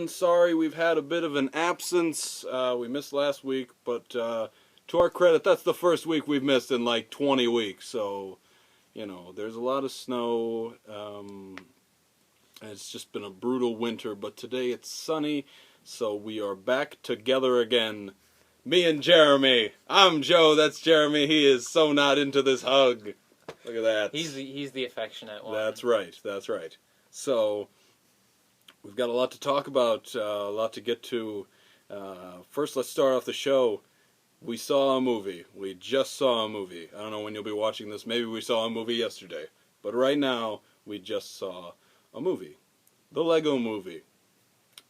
Sorry, we've had a bit of an absence. We missed last week, but to our credit, that's the first week we've missed in like 20 weeks. So, there's a lot of snow. And it's just been a brutal winter, but today it's sunny, so we are back together again. Me and Jeremy. I'm Joe, that's Jeremy. He is so not into this hug. Look at that. He's the affectionate one. That's right. So, we've got a lot to talk about, a lot to get to. First, let's start off the show. We saw a movie. We just saw a movie. I don't know when you'll be watching this. Maybe we saw a movie yesterday. But right now, we just saw a movie. The Lego Movie.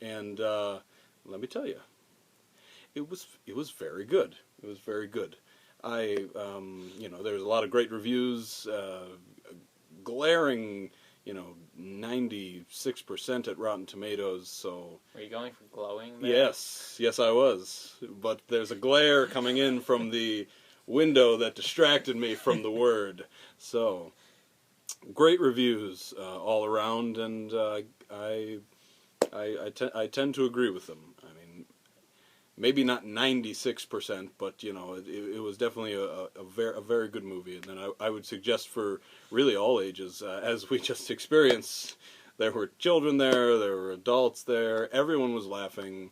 And let me tell you, it was very good. It was very good. There's a lot of great reviews, glaring, 96% at Rotten Tomatoes, so... Were you going for glowing there? Yes I was. But there's a glare coming in from the window that distracted me from the word. So, great reviews all around, and I tend to agree with them. I mean, maybe not 96%, but it was definitely a very good movie. And then I would suggest for really all ages, as we just experienced, there were children there, there were adults there, everyone was laughing,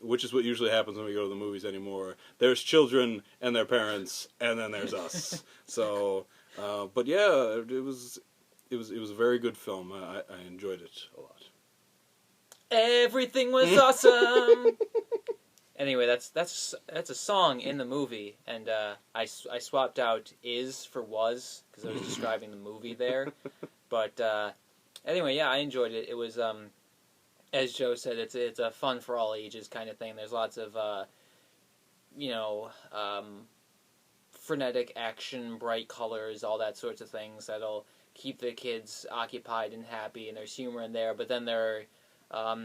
which is what usually happens when we go to the movies anymore. There's children and their parents, and then there's us. So, but yeah, it was a very good film. I enjoyed it a lot. Everything was awesome. Anyway, that's a song in the movie, and I swapped out "is" for "was" because I was describing the movie there. But anyway, yeah, I enjoyed it. It was, as Joe said, it's a fun for all ages kind of thing. There's lots of frenetic action, bright colors, all that sorts of things that'll keep the kids occupied and happy, and there's humor in there. But then there are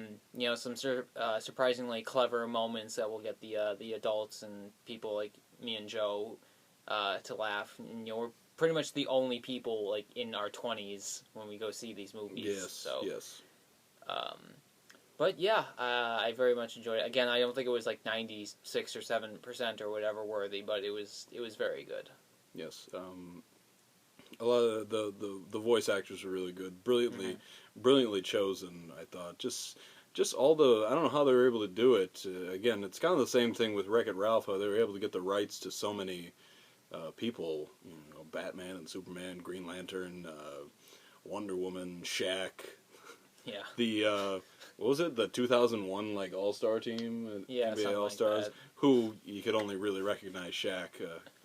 some surprisingly clever moments that will get the adults and people like me and Joe to laugh. And, we're pretty much the only people like in our 20s when we go see these movies. Yes. But yeah, I very much enjoyed it. Again, I don't think it was like 96 or 7% or whatever worthy, but it was very good. Yes. A lot of the voice actors were really good, brilliantly chosen. I thought just all the, I don't know how they were able to do it. Again, it's kind of the same thing with Wreck-It Ralph. How they were able to get the rights to so many people. Batman and Superman, Green Lantern, Wonder Woman, Shaq. Yeah. The what was it? The 2001 All-Star team, yeah, NBA All-Stars. Like who you could only really recognize Shaq.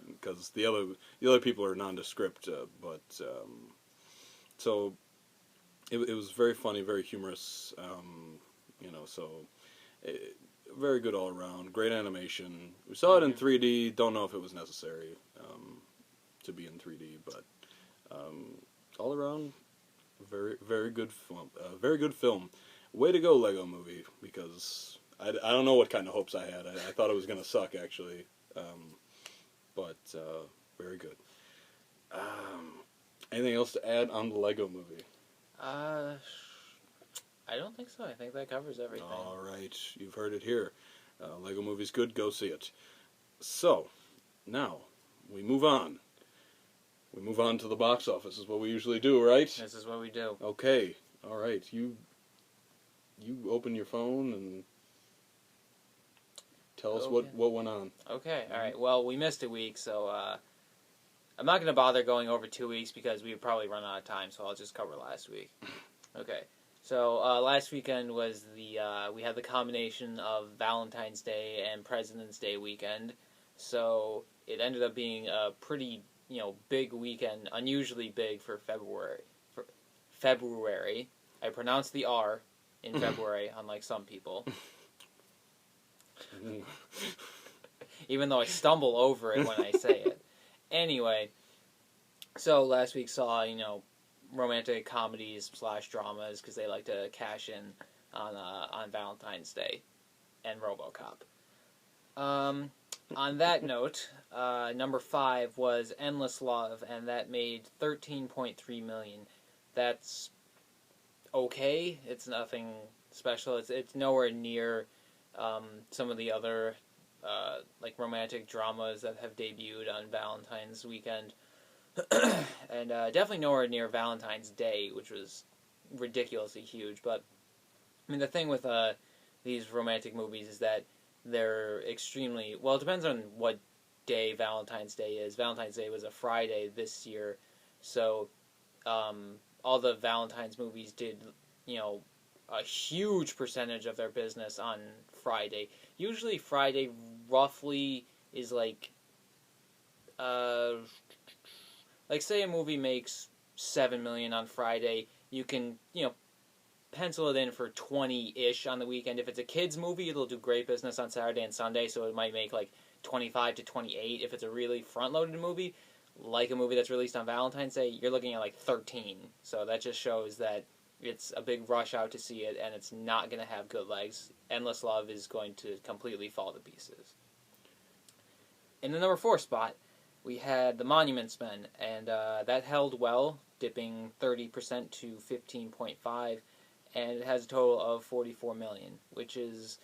Because the other people are nondescript, so it was very funny, very humorous, very good all around, great animation. We saw it in 3D. Don't know if it was necessary to be in 3D, but all around, very good film. Very good film. Way to go, Lego Movie! Because I don't know what kind of hopes I had. I thought it was gonna suck actually. But very good. Anything else to add on the Lego Movie? I don't think so. I think that covers everything. All right, you've heard it here. Lego Movie's good. Go see it. So, now we move on. We move on to the box office. This is what we usually do, right? This is what we do. Okay. All right. You open your phone and tell us what went on. Okay, all right. Well, we missed a week, so I'm not going to bother going over 2 weeks because we would probably run out of time, so I'll just cover last week. Okay, so last weekend was we had the combination of Valentine's Day and President's Day weekend, so it ended up being a pretty, big weekend, unusually big for February. February. I pronounced the R in February, unlike some people. Even though I stumble over it when I say it. Anyway, so last week saw, romantic comedies / dramas because they like to cash in on Valentine's Day and RoboCop. On that note, number 5 was Endless Love, and that made $13.3 million. That's okay. It's nothing special. It's nowhere near some of the other like romantic dramas that have debuted on Valentine's weekend, and definitely nowhere near Valentine's Day, which was ridiculously huge. But I mean, the thing with these romantic movies is that they're extremely well. It depends on what day Valentine's Day is. Valentine's Day was a Friday this year, so all the Valentine's movies did, a huge percentage of their business on Friday. Usually Friday roughly is like say a movie makes $7 million on Friday, you can, pencil it in for 20-ish on the weekend. If it's a kids movie, it'll do great business on Saturday and Sunday, so it might make like 25 to 28. If it's a really front-loaded movie, like a movie that's released on Valentine's Day, you're looking at like 13. So that just shows that it's a big rush out to see it, and it's not going to have good legs. Endless Love is going to completely fall to pieces. In the number 4 spot, we had The Monuments Men, and that held well, dipping 30% to 15.5, and it has a total of 44 million, which is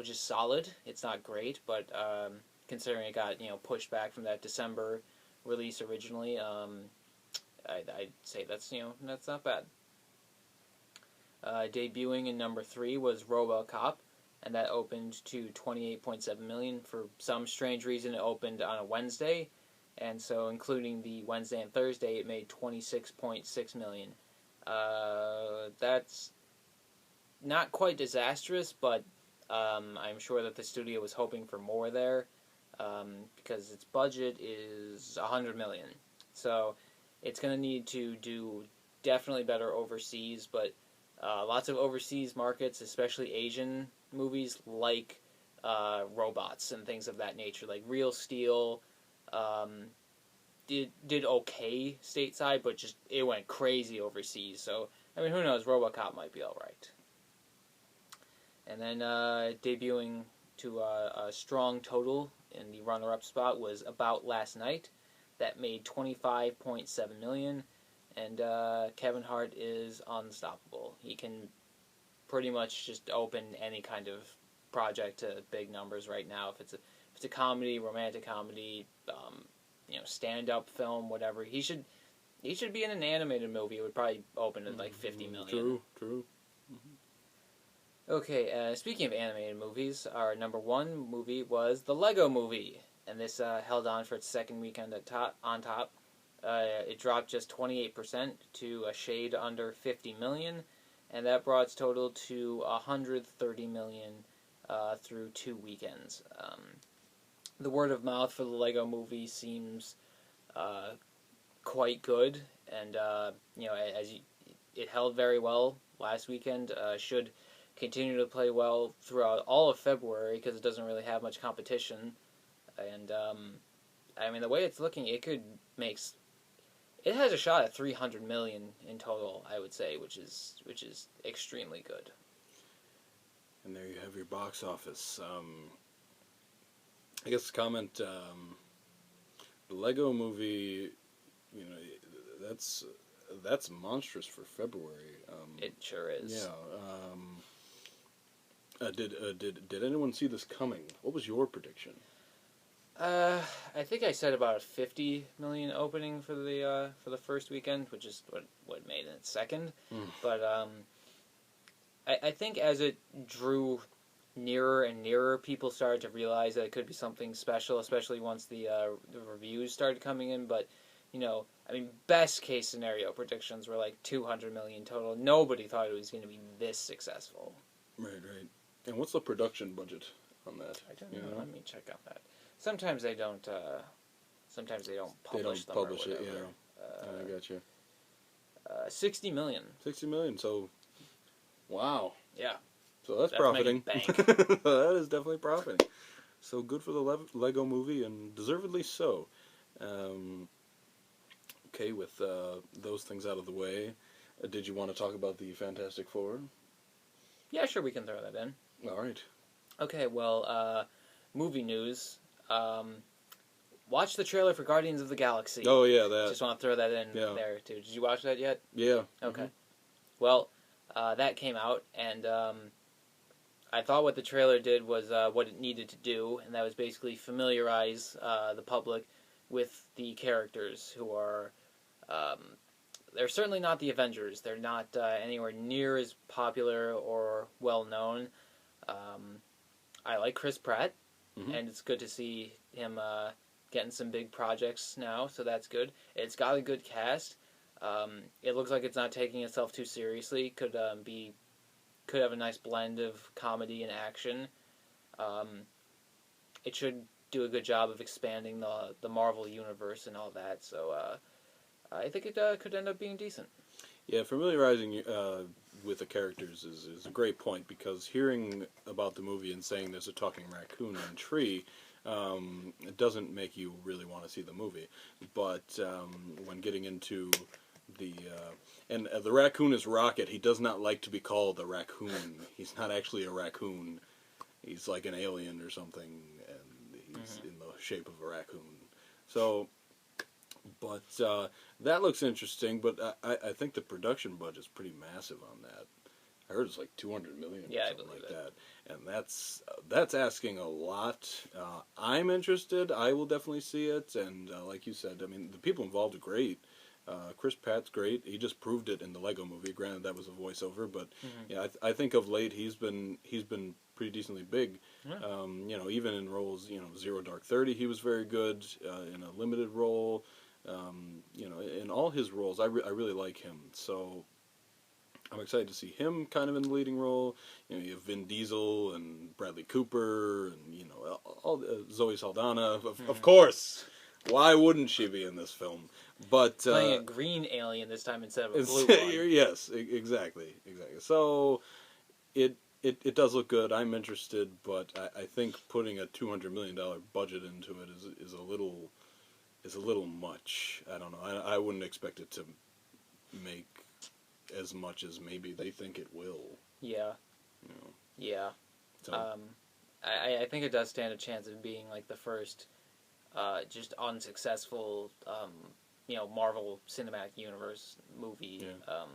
solid. It's not great, but considering it got pushed back from that December release originally, I'd say that's not bad. Debuting in number 3 was RoboCop, and that opened to 28.7 million. For some strange reason, it opened on a Wednesday, and so including the Wednesday and Thursday, it made 26.6 million. That's not quite disastrous, but I'm sure that the studio was hoping for more there, because its budget is 100 million. So it's going to need to do definitely better overseas, but lots of overseas markets, especially Asian movies, like robots and things of that nature, like Real Steel, did okay stateside, but just it went crazy overseas. So I mean, who knows? RoboCop might be all right. And then debuting to a strong total in the runner-up spot was About Last Night. That made 25.7 million, and Kevin Hart is unstoppable. He can pretty much just open any kind of project to big numbers right now. If it's a comedy, romantic comedy, stand-up film, whatever, he should be in an animated movie. It would probably open at like 50 million. True. Okay, speaking of animated movies, our number 1 movie was The Lego Movie, and this held on for its second weekend on top. It dropped just 28% to a shade under 50 million, and that brought its total to 130 million through 2 weekends. The word of mouth for The Lego Movie seems quite good, and it held very well last weekend. Should continue to play well throughout all of February because it doesn't really have much competition. And I mean, the way it's looking, it has a shot at 300 million in total, I would say, which is extremely good. And there you have your box office. I guess comment, the Lego Movie, that's monstrous for February. It sure is. Yeah. Did anyone see this coming? What was your prediction? I think I said about a 50 million opening for the first weekend, which is what made it second. But I think as it drew nearer and nearer, people started to realize that it could be something special, especially once the reviews started coming in. But I mean, best case scenario predictions were like 200 million total. Nobody thought it was going to be this successful. Right. And what's the production budget on that? I don't know. Let me check on that. Sometimes they don't. Sometimes they don't publish them. Publish or it. whatever. Yeah. I got you. 60 million. 60 million. So, wow. Yeah. So that's profiting. Bank. That is definitely profiting. So good for the Lego Movie, and deservedly so. Okay, with those things out of the way, did you want to talk about the Fantastic Four? Yeah, sure, we can throw that in. All right. Okay, well, movie news. Watch the trailer for Guardians of the Galaxy. Oh, yeah, that. Just want to throw that in there, too. Did you watch that yet? Yeah. Okay. Well, that came out, and I thought what the trailer did was what it needed to do, and that was basically familiarize the public with the characters who are. They're certainly not the Avengers. They're not anywhere near as popular or well known. I like Chris Pratt, and it's good to see him getting some big projects now, so that's good. It's got a good cast. It looks like it's not taking itself too seriously. Could have a nice blend of comedy and action. It should do a good job of expanding the Marvel universe and all that. So I think it could end up being decent. Yeah, familiarizing with the characters is a great point, because hearing about the movie and saying there's a talking raccoon and tree, it doesn't make you really want to see the movie. But when getting into the the raccoon is Rocket. He does not like to be called a raccoon. He's not actually a raccoon. He's like an alien or something, and he's in the shape of a raccoon. So, but that looks interesting. But I think the production budget's pretty massive on that. I heard it's like $200 million, Yeah, or I something believe like it. that, and that's asking a lot. I'm interested. I will definitely see it, and like you said, I mean, the people involved are great. Chris Pratt's great. He just proved it in the Lego Movie. Granted, that was a voiceover, but yeah, I think of late he's been pretty decently big. Yeah. Even in roles, Zero Dark 30, he was very good in a limited role. In all his roles, I really like him. So I'm excited to see him kind of in the leading role. You have Vin Diesel and Bradley Cooper, and all Zoe Saldana, of course. Why wouldn't she be in this film? But Playing a green alien this time instead of a blue one. Yes, exactly. So it does look good. I'm interested, but I think putting a $200 million budget into it is a little much. I don't know. I wouldn't expect it to make as much as maybe they think it will. Yeah. Yeah. So. I think it does stand a chance of being like the first just unsuccessful Marvel Cinematic Universe movie. Yeah.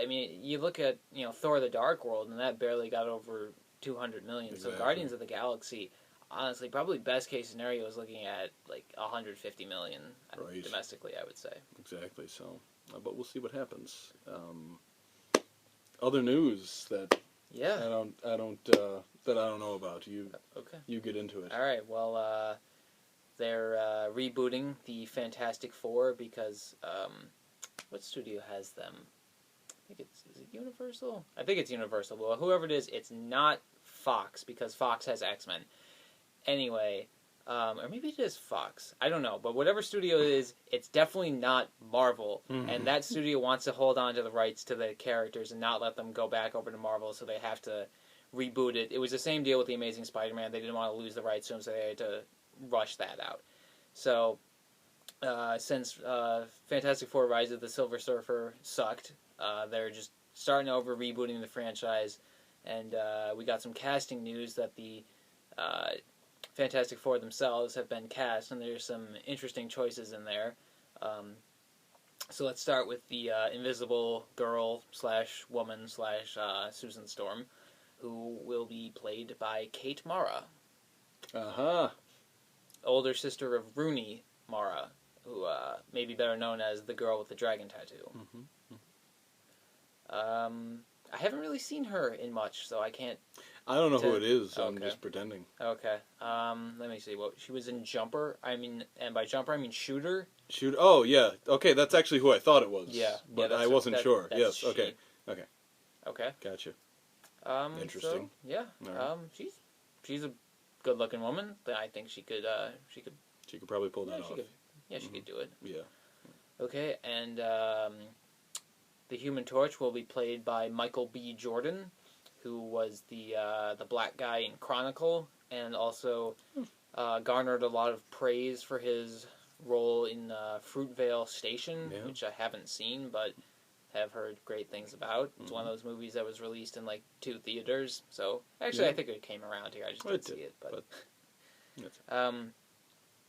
I mean, you look at Thor: The Dark World, and that barely got over 200 million. Exactly. So Guardians of the Galaxy, honestly, probably best case scenario is looking at like 150 million Right. domestically, I would say. Exactly. So, but we'll see what happens. Other news that Yeah. I don't know about. Okay. You get into it. All right. Well, they're rebooting the Fantastic Four because what studio has them? I think is it Universal? I think it's Universal. Well, whoever it is, it's not Fox, because Fox has X-Men. Anyway, or maybe it is Fox. I don't know. But whatever studio it is, it's definitely not Marvel. Mm-hmm. And that studio wants to hold on to the rights to the characters and not let them go back over to Marvel, so they have to reboot it. It was the same deal with The Amazing Spider-Man. They didn't want to lose the rights to him, so they had to rush that out. So, since Fantastic Four: Rise of the Silver Surfer sucked, they're just starting over, rebooting the franchise, and we got some casting news that the Fantastic Four themselves have been cast, and there's some interesting choices in there. So let's start with the Invisible Girl / woman / Susan Storm, who will be played by Kate Mara. Older sister of Rooney Mara, who may be better known as the girl with the dragon tattoo. I haven't really seen her in much, so I can't. I don't know who it is. So I'm just pretending. Okay. Let me see. What she was in Jumper. I mean, and by Jumper I mean Shooter. Oh yeah. Okay, that's actually who I thought it was. Yeah, but I wasn't sure. Yes. She. Okay. Okay. Gotcha. So, Interesting. yeah. Right. She's a good-looking woman. I think she could. She could probably pull that off. She could do it. Yeah. Okay, and the Human Torch will be played by Michael B. Jordan, who was the black guy in Chronicle, and also garnered a lot of praise for his role in Fruitvale Station, which I haven't seen, but have heard great things about. It's one of those movies that was released in like 2 theaters, so actually I think it came around here. I just didn't see it. But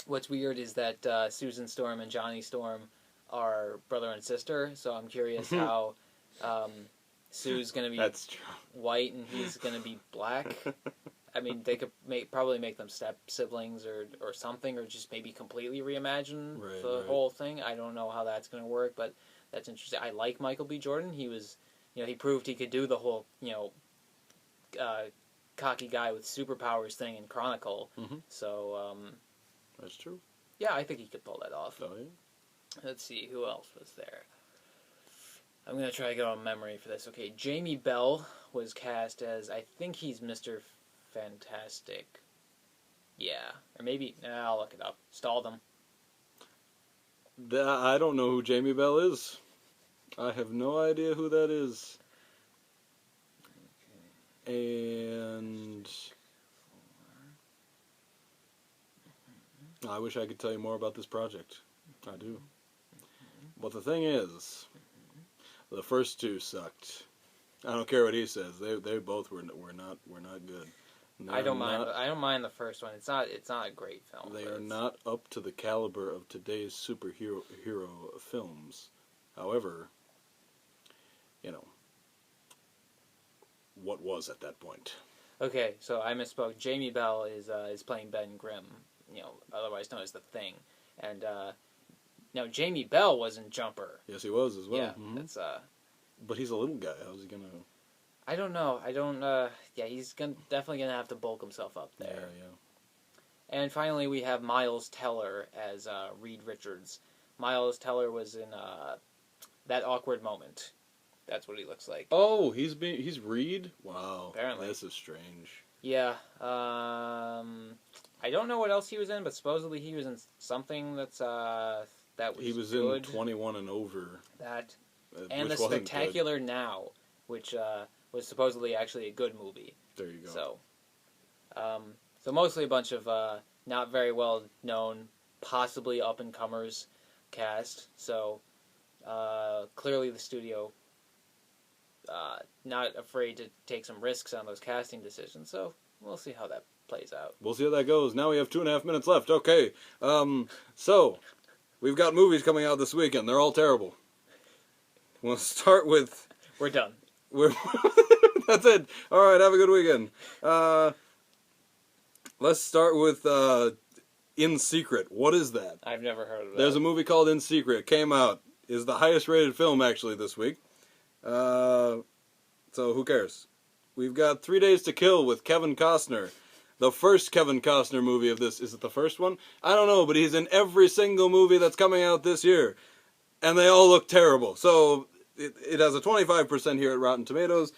what's weird is that Susan Storm and Johnny Storm are brother and sister, so I'm curious how Sue's gonna be That's true. white and he's gonna be black. I mean, they could probably make them step siblings or something, or just maybe completely reimagine the whole thing. I don't know how that's gonna work, but that's interesting. I like Michael B. Jordan. He was, he proved he could do the whole, cocky guy with superpowers thing in Chronicle. Mm-hmm. So, That's true. yeah, I think he could pull that off. Oh yeah. Let's see, who else was there? I'm going to try to go on memory for this. Okay, Jamie Bell was cast as, I think he's Mr. Fantastic. Yeah. Or maybe, I'll look it up. Stall them. I don't know who Jamie Bell is. I have no idea who that is. And I wish I could tell you more about this project. I do. But the thing is, the first two sucked. I don't care what he says. They both were not good. I don't mind the first one. It's not a great film. They are not up to the caliber of today's superhero films. However, what was at that point? Okay, so I misspoke. Jamie Bell is playing Ben Grimm, otherwise known as the Thing, and now Jamie Bell was in Jumper. Yes, he was as well. Yeah, mm-hmm. that's But he's a little guy. How's he gonna? I don't know. Yeah, he's definitely gonna have to bulk himself up there. Yeah. And finally, we have Miles Teller as Reed Richards. Miles Teller was in That Awkward Moment. That's what he looks like. Oh, he's Reed? Wow. Apparently. This is strange. Yeah. I don't know what else he was in, but supposedly he was in something that was He was good. in 21 and Over. That and The Spectacular Now, which was supposedly actually a good movie. There you go. So mostly a bunch of not very well known, possibly up and comers cast. So clearly the studio not afraid to take some risks on those casting decisions. So we'll see how that plays out. We'll see how that goes. Now we have 2.5 minutes left. Okay. So we've got movies coming out this weekend. They're all terrible. We'll start with. We're done. That's it. All right. Have a good weekend. Let's start with In Secret. What is that? I've never heard of that. There's a movie called In Secret. It came out. Is the highest rated film actually this week. So who cares? We've got 3 Days to Kill with Kevin Costner. The first Kevin Costner movie of this. Is it the first one? I don't know, but he's in every single movie that's coming out this year. And they all look terrible. So it has a 25% here at Rotten Tomatoes.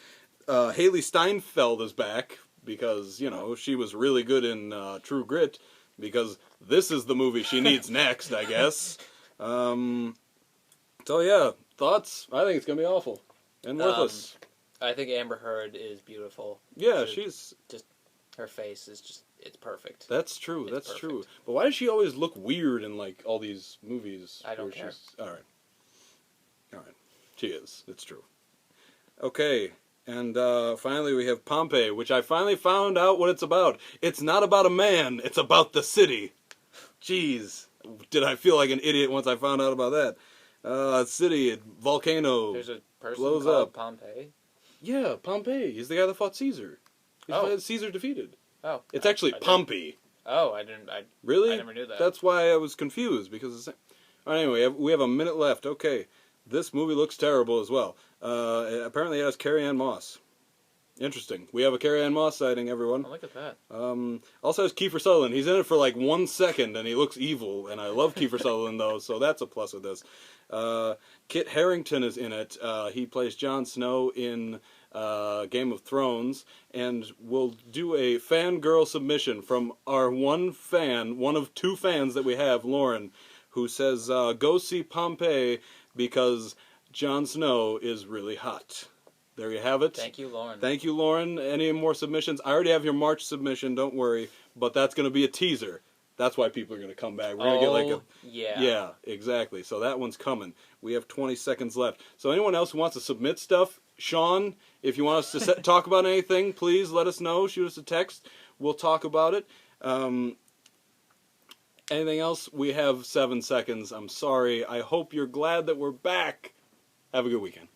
Haley Steinfeld is back because, she was really good in True Grit, because this is the movie she needs next, I guess. So yeah, thoughts? I think it's going to be awful and worthless. I think Amber Heard is beautiful. Yeah, she's... Just, her face is just, it's perfect. That's true, it's that's perfect. true. But why does she always look weird in, all these movies? I don't care. Alright. She is. It's true. Okay. And finally we have Pompeii, which I finally found out what it's about. It's not about a man. It's about the city. Jeez. Did I feel like an idiot once I found out about that? City, volcano. There's a person blows called up. Pompeii? Yeah, Pompey. He's the guy that fought Caesar. Caesar defeated. Oh. It's actually Pompey. Oh, Really? I never knew that. That's why I was confused, because anyway, we have a minute left. Okay. This movie looks terrible as well. Apparently it has Carrie-Anne Moss. Interesting. We have a Carrie-Anne Moss sighting, everyone. Oh, look at that. Also has Kiefer Sutherland. He's in it for 1 second, and he looks evil, and I love Kiefer Sutherland, though, so that's a plus with this. Kit Harington is in it. He plays Jon Snow in Game of Thrones, and we'll do a fangirl submission from our one of 2 fans that we have, Lauren, who says, go see Pompeii because Jon Snow is really hot. There you have it. Thank you, Lauren. Thank you, Lauren. Any more submissions? I already have your March submission, don't worry, but that's going to be a teaser. That's why people are going to come back. We're going to get yeah. Yeah, exactly. So that one's coming. We have 20 seconds left. So anyone else who wants to submit stuff, Sean, if you want us to talk about anything, please let us know. Shoot us a text. We'll talk about it. Anything else? We have 7 seconds. I'm sorry. I hope you're glad that we're back. Have a good weekend.